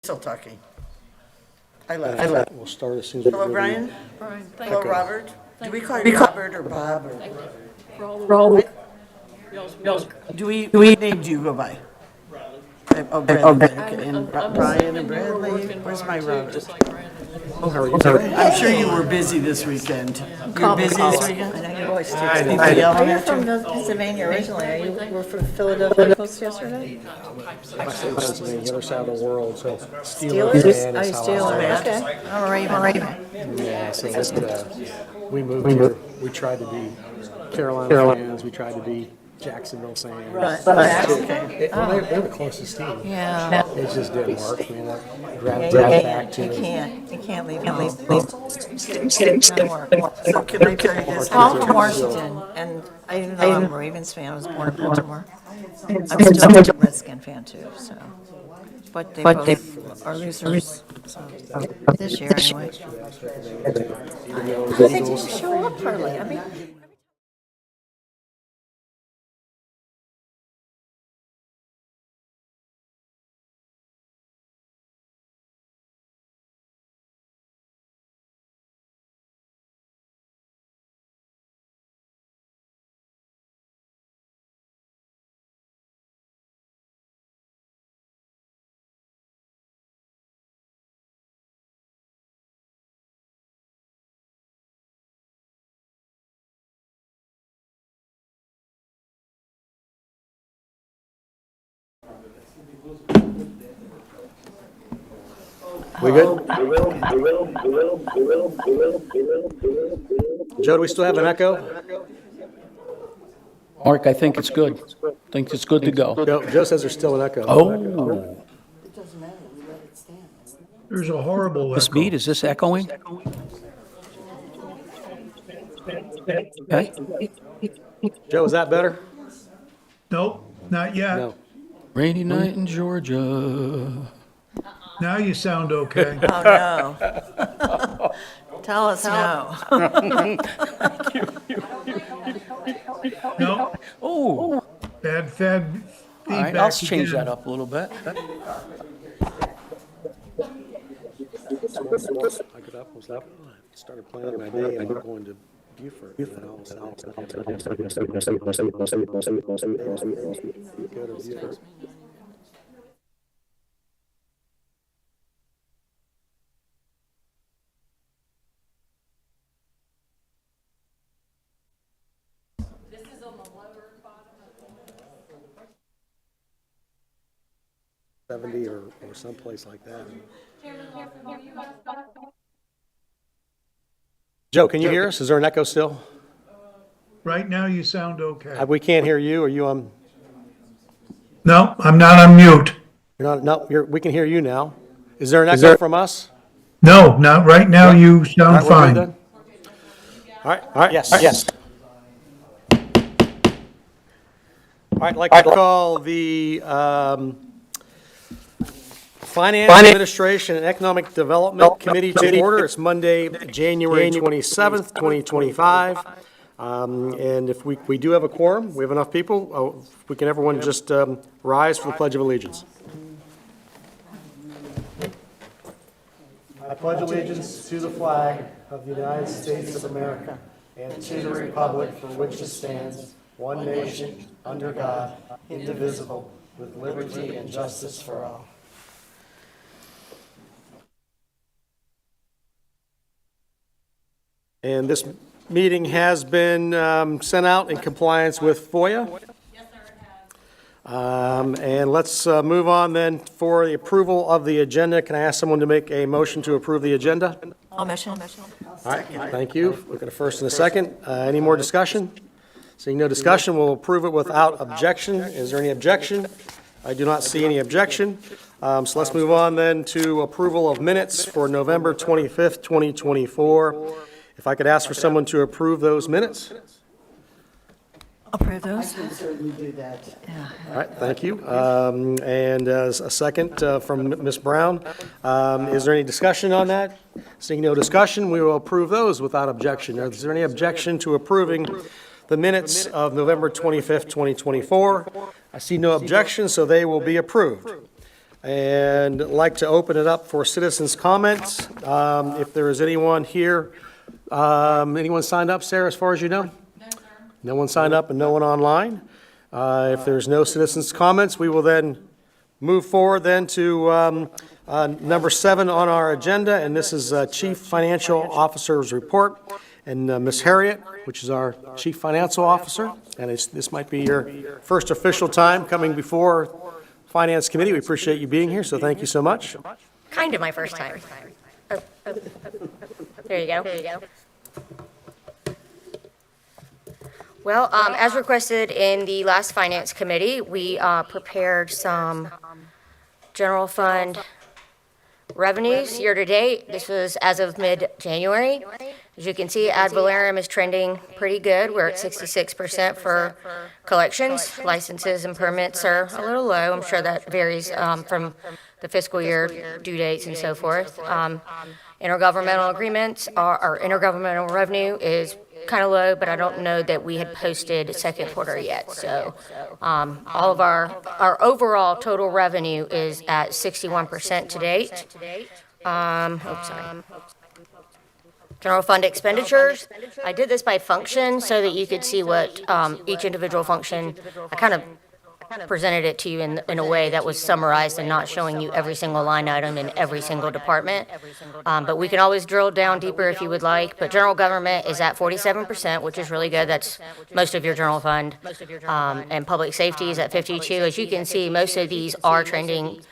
Still talking. I left. We'll start as soon as. Hello, Brian. Brian, thank Hello, you. Robert. Do we call you Robert or Bob? Or For all the y'all's work. do we? What name do you go by? Oh, Bradley. Okay. And Brian and Bradley. Where's my Robert? Just like Brandon. I'm sure you were busy this weekend. You were busy this weekend? I know your voice too. People Are yelling you at from you? Pennsylvania originally? Are you were from Philadelphia Post yesterday? Pennsylvania, the other side of the world, so. Steelers? fan Are is you how I Steelers? say it. Okay. I'm a Raven. Yeah, so that's, we moved here, we tried to be Carolina fans, we tried to be Jacksonville fans. Right. They're the closest team. Yeah. It just didn't work, man. That You gravitated back to. can't leave home. It So can I tell you this? I'm from Washington, and even though I'm a Ravens fan, I was born in Baltimore. I'm still a Redskin fan too, so. But they both are losers, so, this year anyway. They didn't show up hardly, I mean. We good? Joe, do we still have an echo? Mark, I think it's good. I think it's good to go. Joe says there's still an echo. Oh, There's a horrible Miss echo. Mead, is this echoing? Okay. Joe, is that better? Nope, not yet. No. Rainy night in Georgia. Now you sound okay. Oh, no. Tell us no. No, Oh, bad feedback. all right, I'll change again. that up a little bit. I got up, was up, started planning my day, and I'm going to Beaufort. And then all of a sudden, go to Beaufort. This is on the lower bottom. 70 or someplace like that. Joe, can you hear us? Is there an echo still? Right now you sound okay. We can't hear you. Are you on? No, I'm not on mute. You're not. No, we can hear you now. Is there an echo from us? No, not right now. You All sound right, we're good fine. then? All right. Yes. All right, I'd like to call the Finance Administration and Economic Development Committee to order. It's Monday, January 27th, 2025. And if we do have a quorum, we have enough people, if we can everyone just rise for the Pledge of Allegiance. I pledge allegiance to the flag of the United States of America and to the republic for which it stands, one nation, under God, indivisible, with liberty and justice for all. And this meeting has been sent out in compliance with FOIA. Yes, sir, it has. And let's move on then for the approval of the agenda. Can I ask someone to make a motion to approve the agenda? I'll mention. All right, thank you. We've got a first and a second. Any more discussion? Seeing no discussion, we'll approve it without objection. Is there any objection? I do not see any objection. So let's move on then to approval of minutes for November 25th, 2024. If I could ask for someone to approve those minutes? Approve those? Certainly do that. All right, thank you. And a second from Ms. Brown. Is there any discussion on that? Seeing no discussion, we will approve those without objection. Is there any objection to approving the minutes of November 25th, 2024? I see no objection, so they will be approved. and like to open it up for citizens' comments. If there is anyone here, anyone signed up, Sarah, as far as you know? No one signed up and no one online. If there's no citizens' comments, we will then move forward then to number 7 on our agenda, and this is Chief Financial Officer's Report. And Ms. Harriet, which is our Chief Financial Officer, and this might be your first official time coming before Finance Committee. We appreciate you being here, so thank you so much. Kind of my first time. There you go. Well, as requested in the last Finance Committee, we prepared some general fund revenues year-to-date. This was as of mid-January. As you can see, ad valorem is trending pretty good. We're at 66% for collections. Licenses and permits are a little low. I'm sure that varies from the fiscal year due dates and so forth. Intergovernmental agreements, our intergovernmental revenue is kind of low, but I don't know that we had posted second quarter yet. So all of our overall total revenue is at 61% to date. General fund expenditures, I did this by function so that you could see what each individual function, I kind of presented it to you in a way that was summarized and not showing you every single line item in every single department. But we can always drill down deeper if you would like. But general government is at 47%, which is really good. That's most of your general fund. And public safety is at 52. As you can see, most of these are trending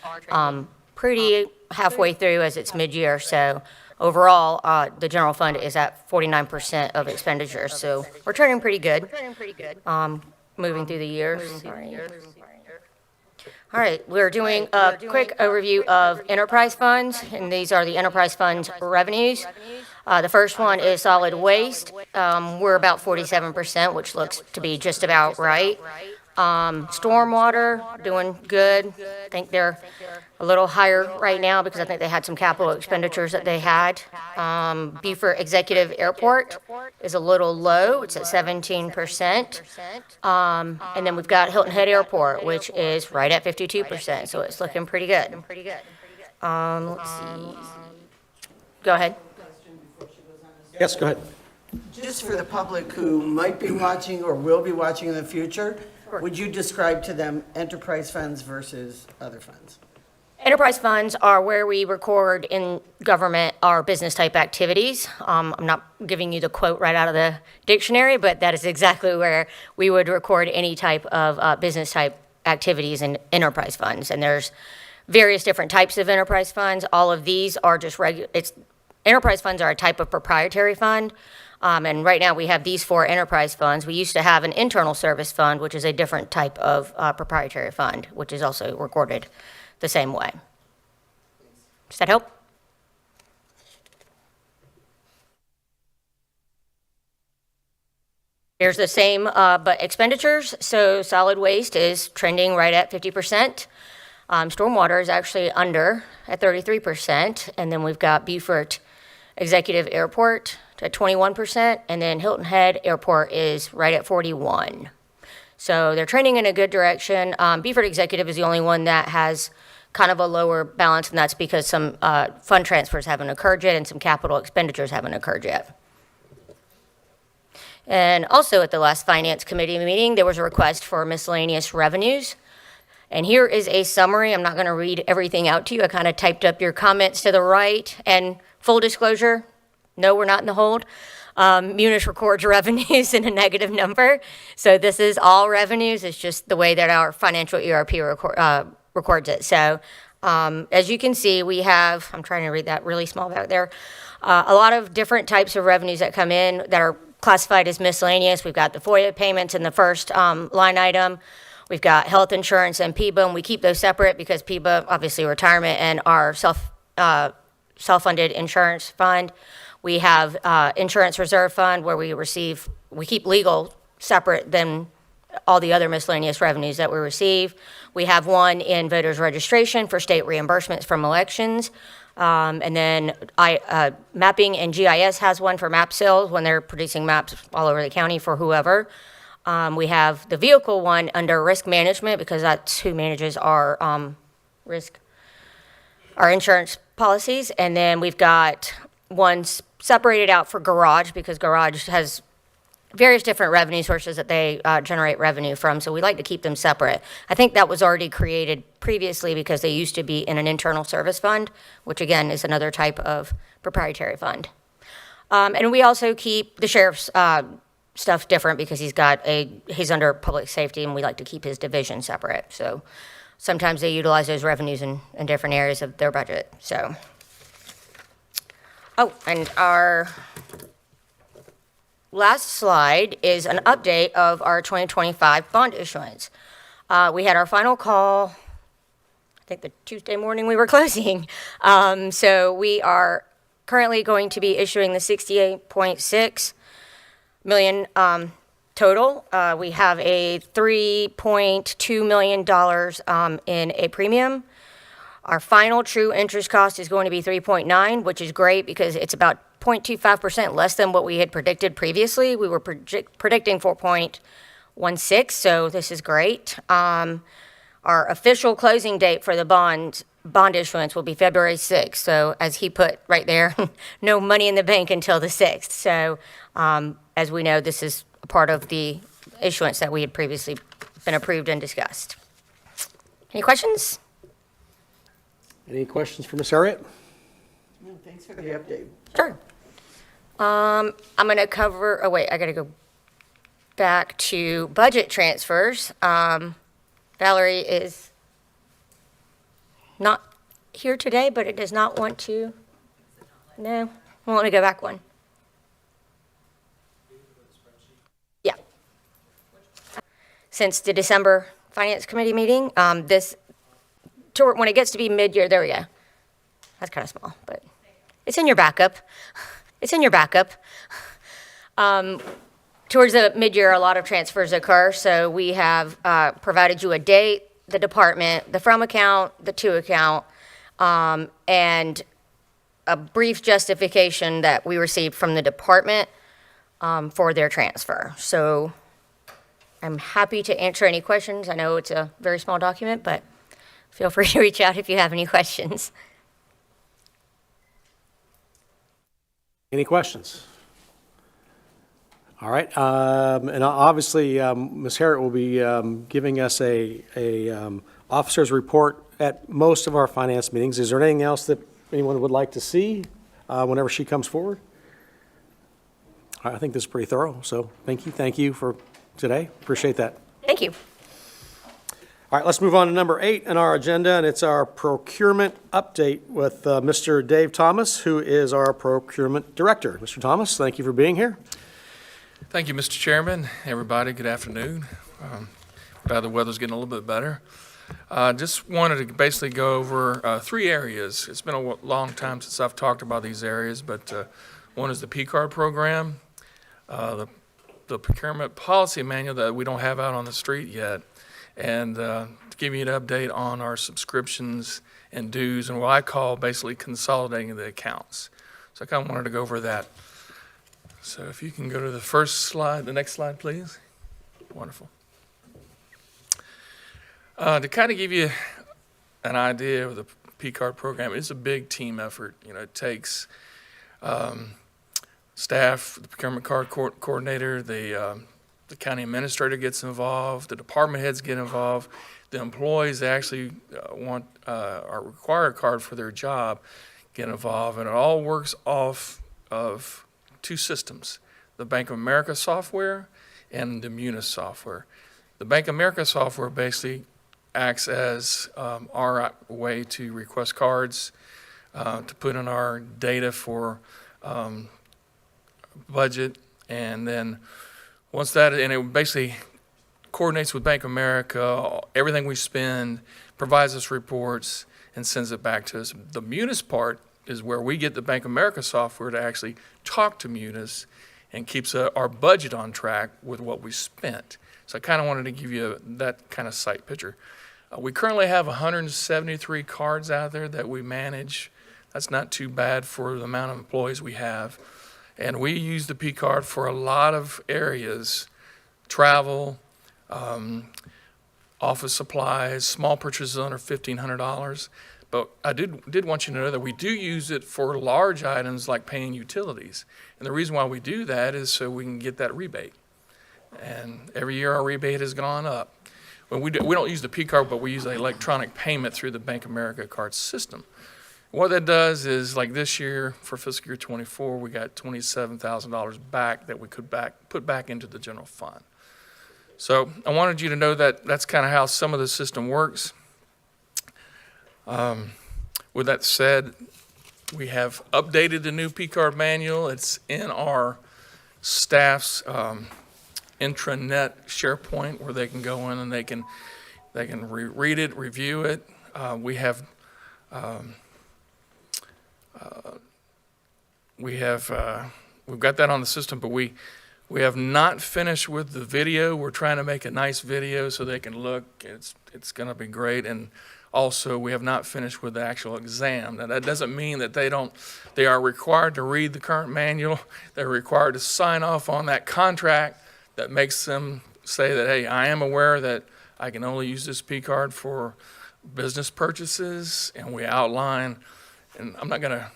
pretty halfway through as it's mid-year. So overall, the general fund is at 49% of expenditures. So we're trending pretty good. Moving through the years. Sorry. All right, we're doing a quick overview of enterprise funds, and these are the enterprise funds revenues. The first one is solid waste. We're about 47%, which looks to be just about right. Stormwater, doing good. I think they're a little higher right now because I think they had some capital expenditures that they had. Beaufort Executive Airport is a little low. It's at 17%. And then we've got Hilton Head Airport, which is right at 52%. So it's looking pretty good. Let's see. Go ahead. Yes, go ahead. Just for the public who might be watching or will be watching in the future, would you describe to them enterprise funds versus other funds? Enterprise funds are where we record in government our business type activities. I'm not giving you the quote right out of the dictionary, but that is exactly where we would record any type of business type activities in enterprise funds. And there's various different types of enterprise funds. All of these are just enterprise funds are a type of proprietary fund. And right now we have these 4 enterprise funds. We used to have an internal service fund, which is a different type of proprietary fund, which is also recorded the same way. Does that help? Here's the same, but expenditures. So solid waste is trending right at 50%. Stormwater is actually under at 33%. And then we've got Beaufort Executive Airport at 21%. And then Hilton Head Airport is right at 41%. So they're trending in a good direction. Beaufort Executive is the only one that has kind of a lower balance, and that's because some fund transfers haven't occurred yet and some capital expenditures haven't occurred yet. And also at the last Finance Committee meeting, there was a request for miscellaneous revenues. And here is a summary. I'm not going to read everything out to you. I kind of typed up your comments to the right. And full disclosure, no, we're not in the hold. Munis records revenues in a negative number. So this is all revenues. It's just the way that our financial ERP records it. So as you can see, we have, I'm trying to read that really small back there, a lot of different types of revenues that come in that are classified as miscellaneous. We've got the FOIA payments in the first line item. We've got health insurance and PIBA, and we keep those separate because PIBA, obviously retirement, and our self-funded insurance fund. We have insurance reserve fund where we keep legal separate than all the other miscellaneous revenues that we receive. We have one in voters registration for state reimbursements from elections. And then mapping and GIS has one for map sales when they're producing maps all over the county for whoever. We have the vehicle one under risk management because that's who manages our risk our insurance policies, and then we've got one separated out for garage, because garage has various different revenue sources that they generate revenue from, so we like to keep them separate. I think that was already created previously because they used to be in an internal service fund, which again is another type of proprietary fund. And we also keep the sheriff's stuff different because he's under public safety, and we like to keep his division separate. So sometimes they utilize those revenues in different areas of their budget, so. Oh, and our last slide is an update of our 2025 bond issuance. We had our final call, I think the Tuesday morning we were closing. So we are currently going to be issuing the 68.6 million total. We have a $3.2 million in a premium. Our final true interest cost is going to be 3.9, which is great because it's about 0.25% less than what we had predicted previously. We were predicting 4.16, so this is great. Our official closing date for the bond issuance will be February 6th. So as he put right there, no money in the bank until the 6th. So as we know, this is a part of the issuance that we had previously been approved and discussed. Any questions? Any questions for Ms. Harriet? No, thanks for the update. Sure. I'm going to cover, oh wait, I got to go back to budget transfers. Valerie is not here today, but it does not want to. No, well, let me go back one. Yeah. Since the December Finance Committee meeting, when it gets to be mid-year, there we go. That's kind of small, but it's in your backup. It's in your backup. Towards the mid-year, a lot of transfers occur, so we have provided you a date, the department, the from account, the to account, and a brief justification that we received from the department for their transfer. So I'm happy to answer any questions. I know it's a very small document, but feel free to reach out if you have any questions. Any questions? All right, and obviously, Ms. Harriet will be giving us a officer's report at most of our finance meetings. Is there anything else that anyone would like to see whenever she comes forward? I think this is pretty thorough, so thank you for today. Appreciate that. Thank you. All right, let's move on to number 8 in our agenda, and it's our procurement update with Mr. Dave Thomas, who is our procurement director. Mr. Thomas, thank you for being here. Thank you, Mr. Chairman. Everybody, good afternoon. Glad the weather's getting a little bit better. Just wanted to basically go over 3 areas. It's been a long time since I've talked about these areas, but one is the P-card program, the procurement policy manual that we don't have out on the street yet, and to give you an update on our subscriptions and dues and what I call basically consolidating the accounts. So I kind of wanted to go over that. So if you can go to the first slide, the next slide, please. Wonderful. To kind of give you an idea of the P-card program, it's a big team effort. You know, it takes staff, the procurement card coordinator, the county administrator gets involved, the department heads get involved, the employees that actually want or require a card for their job get involved, and it all works off of 2 systems, the Bank of America software and the Munis software. The Bank of America software basically acts as our way to request cards, to put in our data for budget, and then once that, and it basically coordinates with Bank of America, everything we spend, provides us reports, and sends it back to us. The Munis part is where we get the Bank of America software to actually talk to Munis and keeps our budget on track with what we spent. So I kind of wanted to give you that kind of sight picture. We currently have 173 cards out there that we manage. That's not too bad for the amount of employees we have. And we use the P card for a lot of areas, travel, office supplies, small purchases under $1,500. But I did want you to know that we do use it for large items like paying utilities. And the reason why we do that is so we can get that rebate. And every year our rebate has gone up. Well, we don't use the P card, but we use an electronic payment through the Bank of America card system. What that does is, like this year, for fiscal year '24, we got $27,000 back that we could put back into the general fund. So I wanted you to know that that's kind of how some of the system works. With that said, we have updated the new P card manual. It's in our staff's intranet SharePoint where they can go in and they can read it, review it. We've got that on the system, but we have not finished with the video. We're trying to make a nice video so they can look. It's going to be great. And also, we have not finished with the actual exam. Now, that doesn't mean that they are required to read the current manual. They're required to sign off on that contract that makes them say that, hey, I am aware that I can only use this P card for business purchases, and we outline, and I'm not gonna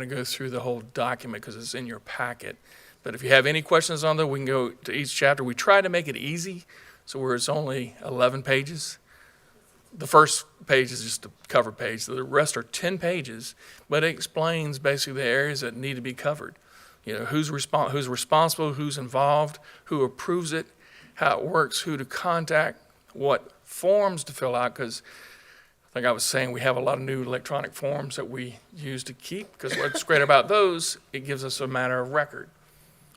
go through the whole document because it's in your packet. But if you have any questions on that, we can go to each chapter. We try to make it easy, so where it's only 11 pages. The first page is just a cover page. So the rest are 10 pages, but it explains basically the areas that need to be covered. You know, who's responsible, who's involved, who approves it, how it works, who to contact, what forms to fill out, because like I was saying, we have a lot of new electronic forms that we use to keep, because what's great about those, it gives us a matter of record.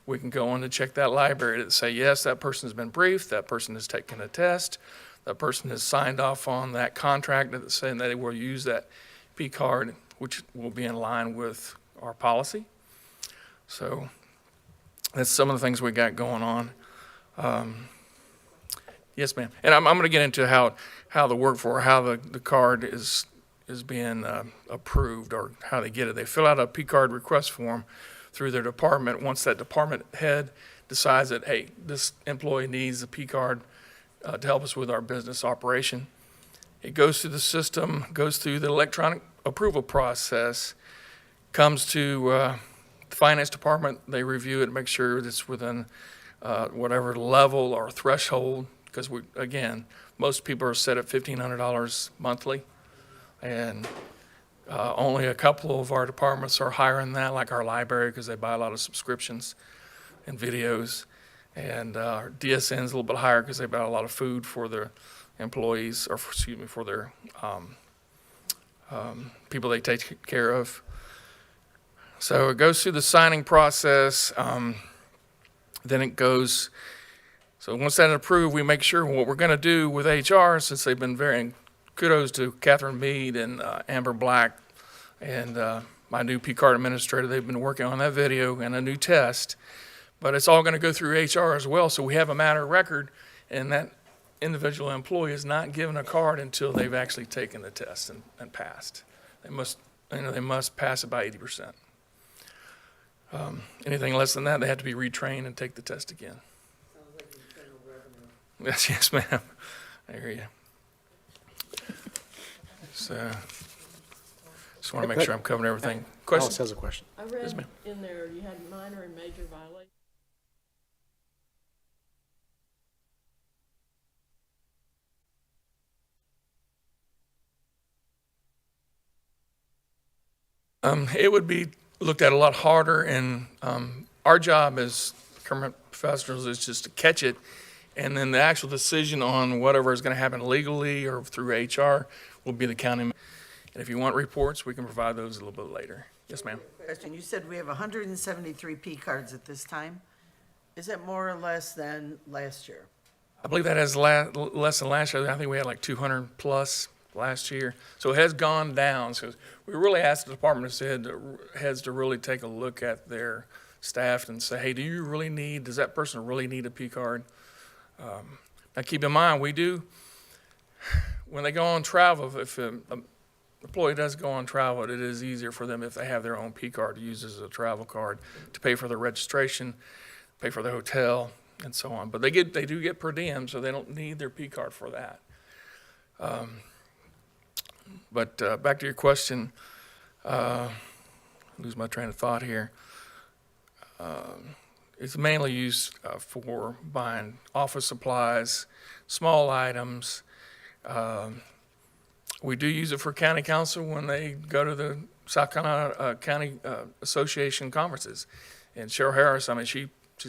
We can go in and check that library to say, yes, that person has been briefed, that person has taken a test, that person has signed off on that contract that's saying that they will use that P card, which will be in line with our policy. So that's some of the things we got going on. Yes, ma'am. And I'm going to get into how the workforce, how the card is being approved, or how they get it. They fill out a P card request form through their department. Once that department head decides that, hey, this employee needs a P card to help us with our business operation, it goes through the system, goes through the electronic approval process, comes to the finance department. They review it, make sure it's within whatever level or threshold, because again, most people are set at $1,500 monthly, and only a couple of our departments are higher than that, like our library, because they buy a lot of subscriptions and videos. And our DSN is a little bit higher because they buy a lot of food for their employees, or for their people they take care of. So it goes through the signing process. Then it goes, so once that's approved, we make sure what we're going to do with HR, since they've been very, kudos to Catherine Mead and Amber Black and my new P card administrator. They've been working on that video and a new test. But it's all going to go through HR as well, so we have a matter of record, and that individual employee is not given a card until they've actually taken the test and passed. They must pass it by 80%. Anything less than that, they have to be retrained and take the test again. Sounds like internal revenue. Yes, ma'am. I hear you. So, just want to make sure I'm covering everything. Alex Questions? has a question. I Yes, read ma'am. in there you had minor and major violations. It would be looked at a lot harder, and our job as current professionals is just to catch it, and then the actual decision on whatever is going to happen legally or through HR will be the county. And if you want reports, we can provide those a little bit later. Yes, ma'am. Question, you said we have 173 P cards at this time. Is that more or less than last year? I believe that has less than last year. I think we had like 200 plus last year. So it has gone down. So we really asked the department heads to really take a look at their staff and say, hey, does that person really need a P card? Now keep in mind, we do, when they go on travel, if an employee does go on travel, it is easier for them if they have their own P card to use as a travel card to pay for their registration, pay for their hotel, and so on. But they do get per diem, so they don't need their P card for that. But back to your question, lose my train of thought here. It's mainly used for buying office supplies, small items. We do use it for county council when they go to the South Carolina County Association conferences. And Cheryl Harris, I mean,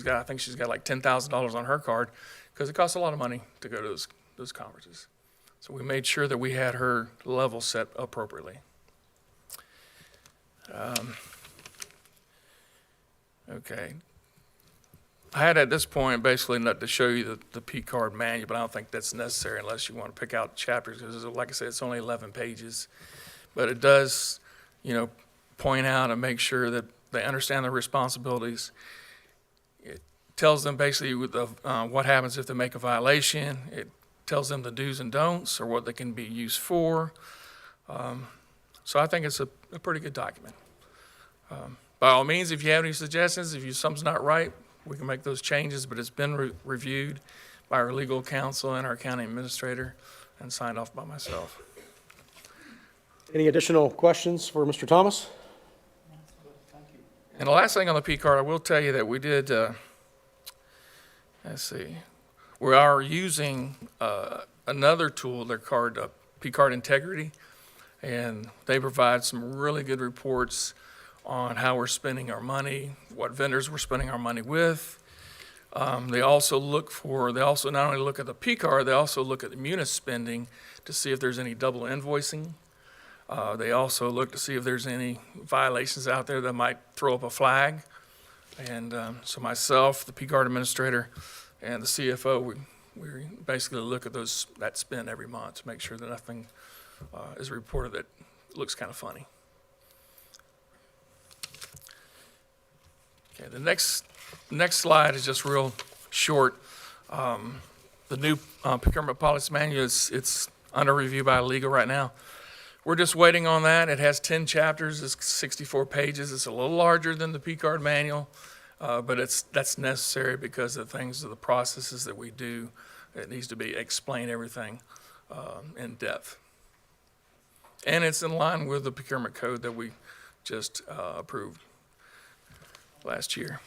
I think she's got like $10,000 on her card because it costs a lot of money to go to those conferences. So we made sure that we had her level set appropriately. Okay. I had at this point basically not to show you the P card manual, but I don't think that's necessary unless you want to pick out chapters, because like I said, it's only 11 pages. But it does, point out and make sure that they understand their responsibilities. It tells them basically what happens if they make a violation. It tells them the do's and don'ts or what they can be used for. So I think it's a pretty good document. By all means, if you have any suggestions, if something's not right, we can make those changes, but it's been reviewed by our legal counsel and our county administrator and signed off by myself. Any additional questions for Mr. Thomas? And the last thing on the P card, I will tell you that we did, we are using another tool, they're called P card Integrity, and they provide some really good reports on how we're spending our money, what vendors we're spending our money with. They also not only look at the P card, they also look at the munis spending to see if there's any double invoicing. They also look to see if there's any violations out there that might throw up a flag. And so myself, the P card administrator, and the CFO, we basically look at that spend every month to make sure that nothing is reported that looks kind of funny. Okay, the next slide is just real short. The new procurement policy manual it's under review by legal right now. We're just waiting on that. It has 10 chapters. It's 64 pages. It's a little larger than the P card manual, but that's necessary because of the processes that we do. It needs to be explain everything in depth, and it's in line with the procurement code that we just approved last year.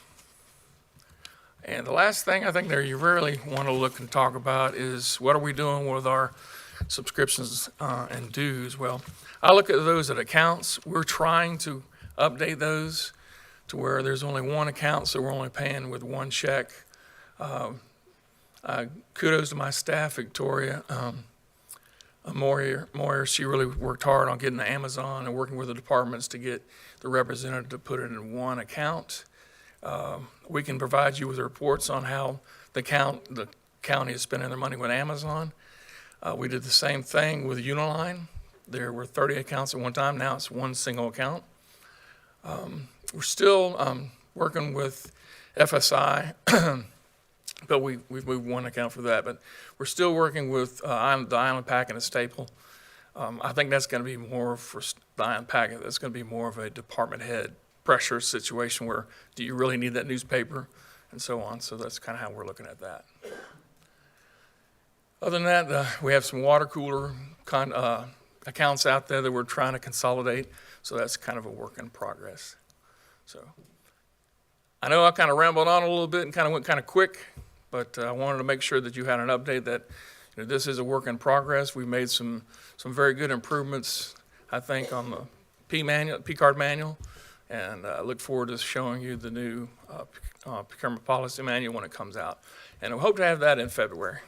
And the last thing I think that you really want to look and talk about is what are we doing with our subscriptions and dues. Well, I look at those at accounts. We're trying to update those to where there's only one account, so we're only paying with one check. Kudos to my staff, Victoria Moyer. She really worked hard on getting the Amazon and working with the departments to get the representative to put it in one account. We can provide you with reports on how the county is spending their money with Amazon. We did the same thing with Uniline. There were 30 accounts at one time. Now it's one single account. We're still working with FSI, but we've moved one account for that. But we're still working with the Island Packet and Staple. I think that's going to be more for the Island Packet. That's going to be more of a department head pressure situation where do you really need that newspaper and so on. So that's kind of how we're looking at that. Other than that, we have some water cooler accounts out there that we're trying to consolidate. So that's kind of a work in progress. So I know I kind of rambled on a little bit and kind of went kind of quick, but I wanted to make sure that you had an update that this is a work in progress. We made some very good improvements, I think, on the P card manual, and I look forward to showing you the new procurement policy manual when it comes out. And we hope to have that in February.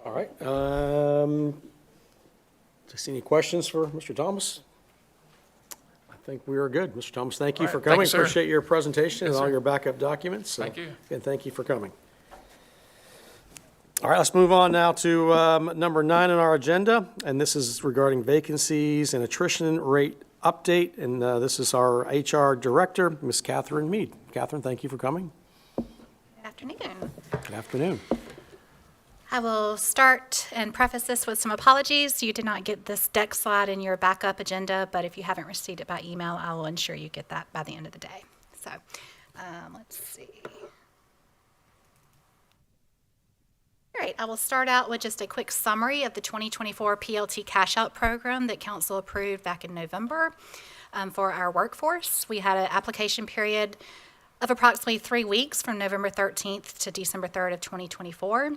All right. Do you see any questions for Mr. Thomas? I think we are good. Mr. Thomas, thank you All right. for Thank coming. you, sir. Appreciate your presentation Yes, and all sir. your backup documents. Thank you. And thank you for coming. All right, let's move on now to number 9 on our agenda, and this is regarding vacancies and attrition rate update, and this is our HR Director, Ms. Catherine Mead. Catherine, thank you for coming. Good afternoon. Good afternoon. I will start and preface this with some apologies. You did not get this deck slide in your backup agenda, but if you haven't received it by email, I will ensure you get that by the end of the day. So let's see. All right, I will start out with just a quick summary of the 2024 PLT cash out program that council approved back in November for our workforce. We had an application period of approximately 3 weeks from November 13th to December 3rd of 2024.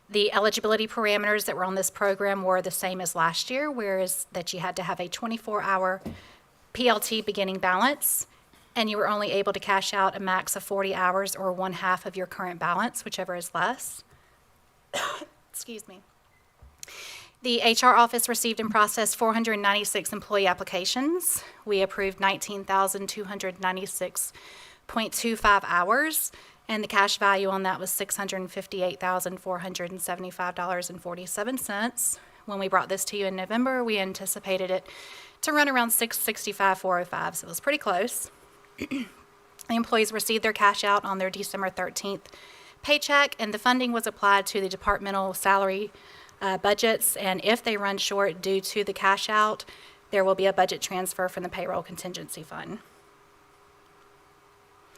The eligibility parameters that were on this program were the same as last year, whereas that you had to have a 24-hour PLT beginning balance, and you were only able to cash out a max of 40 hours or 1/2 of your current balance, whichever is less. Excuse me. The HR office received and processed 496 employee applications. We approved 19,296.25 hours, and the cash value on that was $658,475.47. When we brought this to you in November, we anticipated it to run around $665,405, so it was pretty close. The employees received their cash out on their December 13th paycheck, and the funding was applied to the departmental salary budgets, and if they run short due to the cash out, there will be a budget transfer from the payroll contingency fund.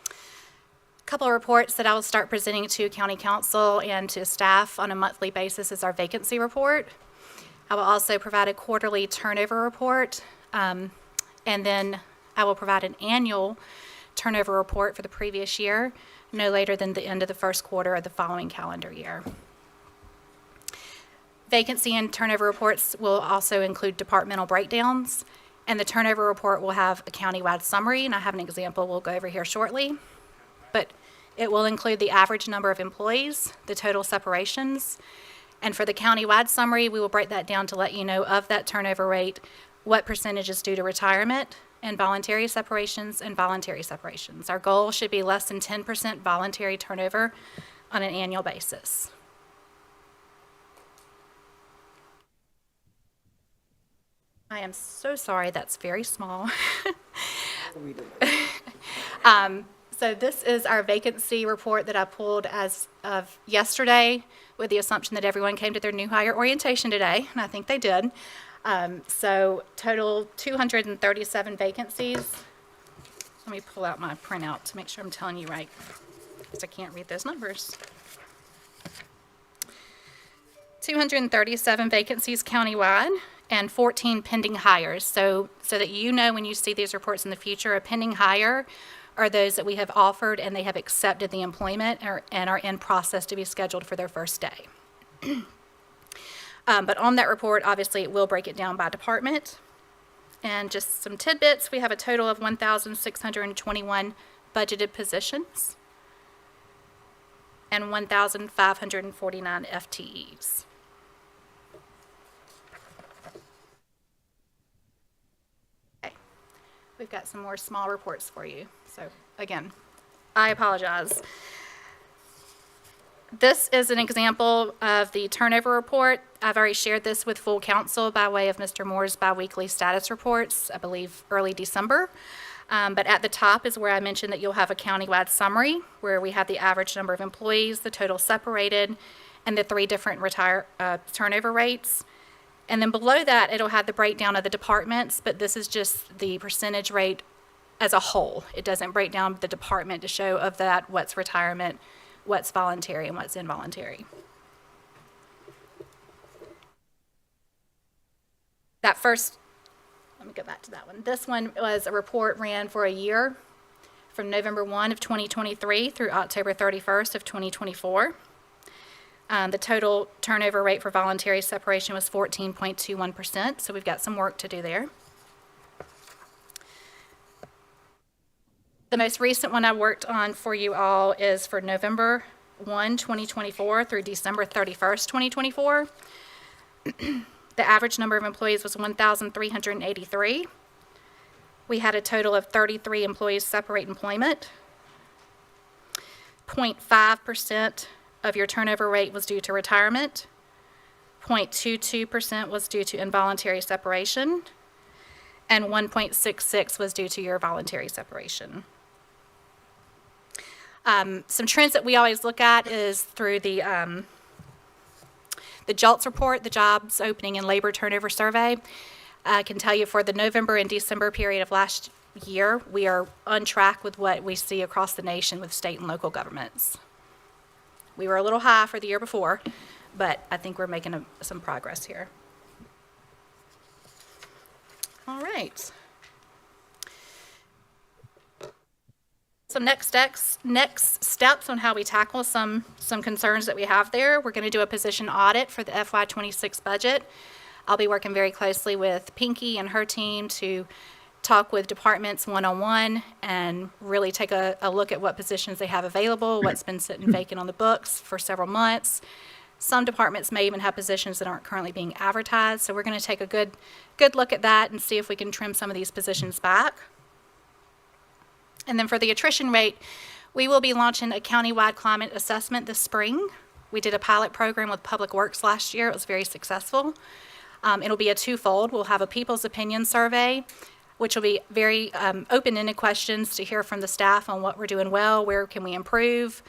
A couple of reports that I will start presenting to County Council and to staff on a monthly basis is our vacancy report. I will also provide a quarterly turnover report, and then I will provide an annual turnover report for the previous year, no later than the end of the first quarter of the following calendar year. Vacancy and turnover reports will also include departmental breakdowns, and the turnover report will have a countywide summary, and I have an example we'll go over here shortly. But it will include the average number of employees, the total separations, and for the countywide summary, we will break that down to let you know of that turnover rate, what percentage is due to retirement, and voluntary separations and voluntary separations. Our goal should be less than 10% voluntary turnover on an annual basis. I am so sorry, that's very small. So this is our vacancy report that I pulled as of yesterday with the assumption that everyone came to their new hire orientation today, and I think they did. So total 237 vacancies. Let me pull out my printout to make sure I'm telling you right, because I can't read those numbers. 237 vacancies countywide and 14 pending hires. So that you know when you see these reports in the future, a pending hire are those that we have offered and they have accepted the employment and are in process to be scheduled for their first day. But on that report, obviously, it will break it down by department. And just some tidbits, we have a total of 1,621 budgeted positions and 1,549 FTEs. Okay, we've got some more small reports for you. So again, I apologize. This is an example of the turnover report. I've already shared this with full council by way of Mr. Moore's biweekly status reports, I believe early December. But at the top is where I mentioned that you'll have a countywide summary where we have the average number of employees, the total separated, and the 3 different turnover rates. And then below that, it'll have the breakdown of the departments, but this is just the percentage rate as a whole. It doesn't break down the department to show of that what's retirement, what's voluntary, and what's involuntary. That first, let me go back to that one. This one was a report ran for a year from November 1 of 2023 through October 31st of 2024. The total turnover rate for voluntary separation was 14.21%, so we've got some work to do there. The most recent one I worked on for you all is for November 1, 2024 through December 31st, 2024. The average number of employees was 1,383. We had a total of 33 employees separate employment. 0.5% of your turnover rate was due to retirement. 0.22% was due to involuntary separation. And 1.66 was due to your voluntary separation. Some trends that we always look at is through the JOLTS report, the Jobs Opening and Labor Turnover Survey. I can tell you for the November and December period of last year, we are on track with what we see across the nation with state and local governments. We were a little high for the year before, but I think we're making some progress here. All right. So next steps on how we tackle some concerns that we have there. We're going to do a position audit for the FY26 budget. I'll be working very closely with Pinky and her team to talk with departments one-on-one and really take a look at what positions they have available, what's been sitting vacant on the books for several months. Some departments may even have positions that aren't currently being advertised, so we're going to take a good look at that and see if we can trim some of these positions back. And then for the attrition rate, we will be launching a countywide climate assessment this spring. We did a pilot program with Public Works last year. It was very successful. It'll be a twofold. We'll have a people's opinion survey, which will be very open-ended questions to hear from the staff on what we're doing well, where can we improve.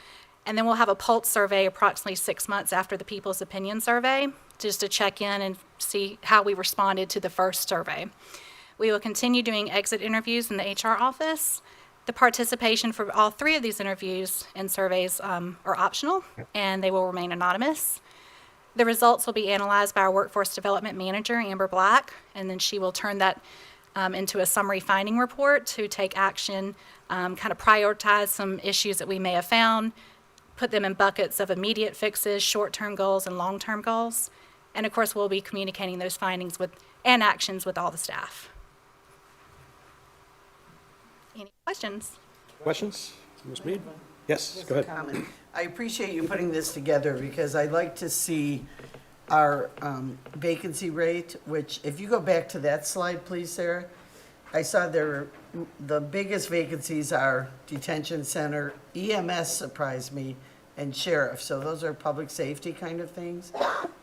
And then we'll have a pulse survey approximately 6 months after the people's opinion survey, just to check in and see how we responded to the first survey. We will continue doing exit interviews in the HR office. The participation for all 3 of these interviews and surveys are optional, and they will remain anonymous. The results will be analyzed by our workforce development manager, Amber Black, and then she will turn that into a summary finding report to take action, kind of prioritize some issues that we may have found, put them in buckets of immediate fixes, short-term goals, and long-term goals. And of course, we'll be communicating those findings and actions with all the staff. Any questions? Questions? Ms. Mead? Yes, go ahead. Comment. I appreciate you putting this together because I'd like to see our vacancy rate, which, if you go back to that slide, please, Sarah, I saw the biggest vacancies are detention center, EMS surprised me, and sheriff. So those are public safety kind of things.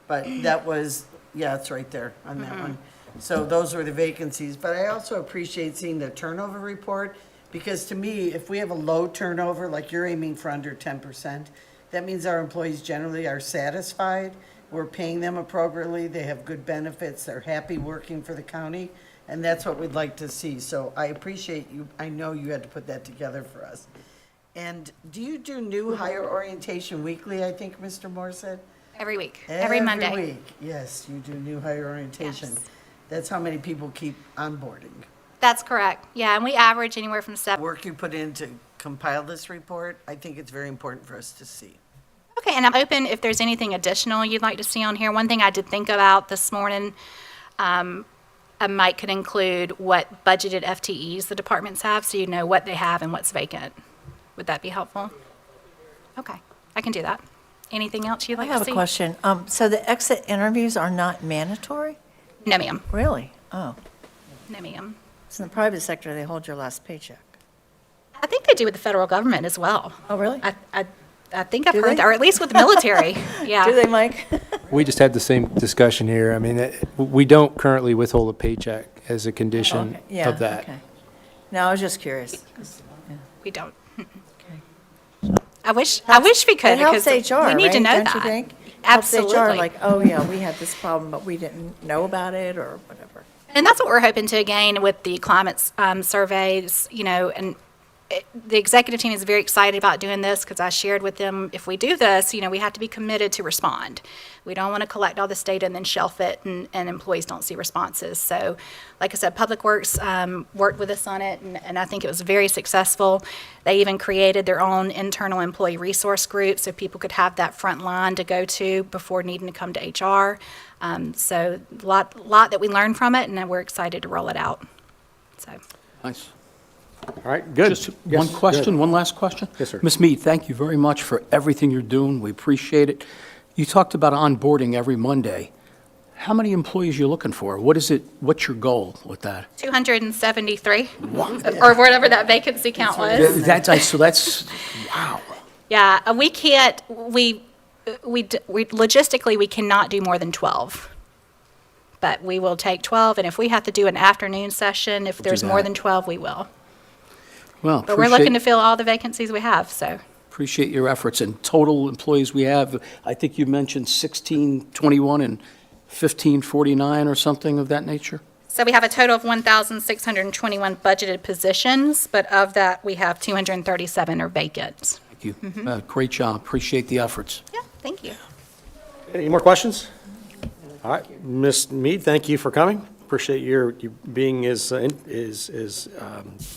But that was, yeah, it's right there on that one. So those were the vacancies. But I also appreciate seeing the turnover report, because to me, if we have a low turnover, like you're aiming for under 10%, that means our employees generally are satisfied. We're paying them appropriately. They have good benefits. They're happy working for the county. And that's what we'd like to see. So I appreciate you. I know you had to put that together for us. And do you do new hire orientation weekly, I think Mr. Moore said? Every week, every Monday. Every week, yes, you do new hire orientation. Yes. That's how many people keep onboarding. That's correct. Yeah, and we average anywhere from 7. Work you put in to compile this report, I think it's very important for us to see. Okay, and I'm open if there's anything additional you'd like to see on here. One thing I did think about this morning, I might could include what budgeted FTEs the departments have, so you know what they have and what's vacant. Would that be helpful? Okay, I can do that. Anything else you'd I like to have see? a question. So the exit interviews are not mandatory? No, ma'am. Really? Oh. No, ma'am. So in the private sector, they hold your last paycheck. I think they do with the federal government as well. Oh, really? I think I've Do heard they? that, or at least with the military. Yeah. Do they, Mike? We just had the same discussion here. I mean, we don't currently withhold a paycheck as a condition Okay, yeah, of that. okay. No, I was just curious. We don't. Okay. I wish we could. It helps because HR, we need to right? know Don't that. you think? Absolutely. Helps HR, like, oh, yeah, we had this problem, but we didn't know about it, or whatever. And that's what we're hoping to gain with the climate surveys, and the executive team is very excited about doing this because I shared with them, if we do this, we have to be committed to respond. We don't want to collect all this data and then shelf it and employees don't see responses. So, like I said, Public Works worked with us on it, and I think it was very successful. They even created their own internal employee resource group so people could have that front line to go to before needing to come to HR. So a lot that we learned from it, and we're excited to roll it out. So. Nice. All right, good. Just Yes, one go question, ahead. one last question? Yes, sir. Ms. Mead, thank you very much for everything you're doing. We appreciate it. You talked about onboarding every Monday. How many employees are you looking for? What's your goal with that? 273, or whatever that vacancy count was. That's, wow. Yeah, we can't, we logistically, we cannot do more than 12. But we will take 12, and if we have to do an afternoon session, if there's more that. than 12, we will. Well, But we're looking to fill all the vacancies we have, so. appreciate your efforts. And total employees we have, I think you mentioned 1621 and 1549 or something of that nature? So we have a total of 1,621 budgeted positions, but of that, we have 237 are vacant. Thank you. Great job. Appreciate the efforts. Yeah, thank you. Any more questions? All right, Ms. Mead, thank you for coming. Appreciate you being as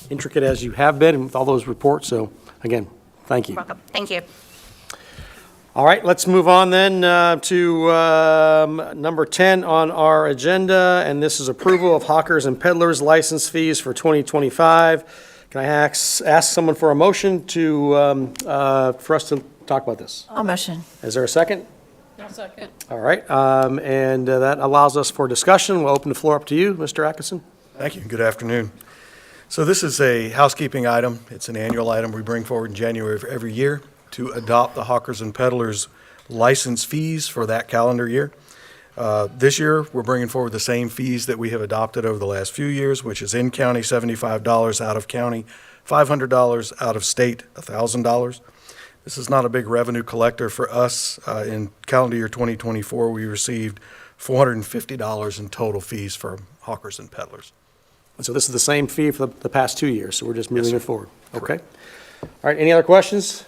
intricate as you have been with all those reports. So again, thank you. Welcome. Thank you. All right, let's move on then to number 10 on our agenda, and this is approval of hawkers and peddlers license fees for 2025. Can I ask someone for a motion for us to talk about this? I'll motion. Is there a second? I'll second. All right, and that allows us for discussion. We'll open the floor up to you, Mr. Atkinson. Thank you. Good afternoon. So this is a housekeeping item. It's an annual item we bring forward in January of every year to adopt the hawkers and peddlers license fees for that calendar year. This year, we're bringing forward the same fees that we have adopted over the last few years, which is in county $75, out of county $500, out of state $1,000. This is not a big revenue collector for us. In calendar year 2024, we received $450 in total fees for hawkers and peddlers. So this is the same fee for the past 2 years, so we're just moving sir. it forward. Okay. All right, any other questions?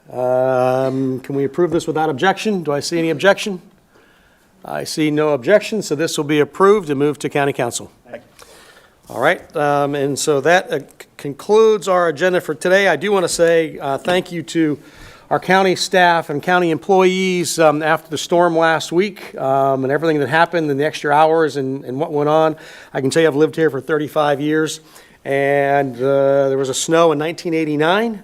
Can we approve this without objection? Do I see any objection? I see no objection, so this will be approved and moved to county council. All right, and so that concludes our agenda for today. I do want to say thank you to our county staff and county employees after the storm last week and everything that happened and the extra hours and what went on. I can tell you I've lived here for 35 years, and there was a snow in 1989.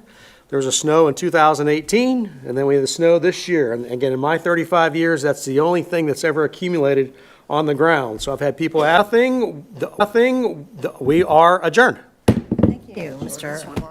There was a snow in 2018, and then we had the snow this year. And again, in my 35 years, that's the only thing that's ever accumulated on the ground. So I've had people ask, we are adjourned. Thank you, Mr.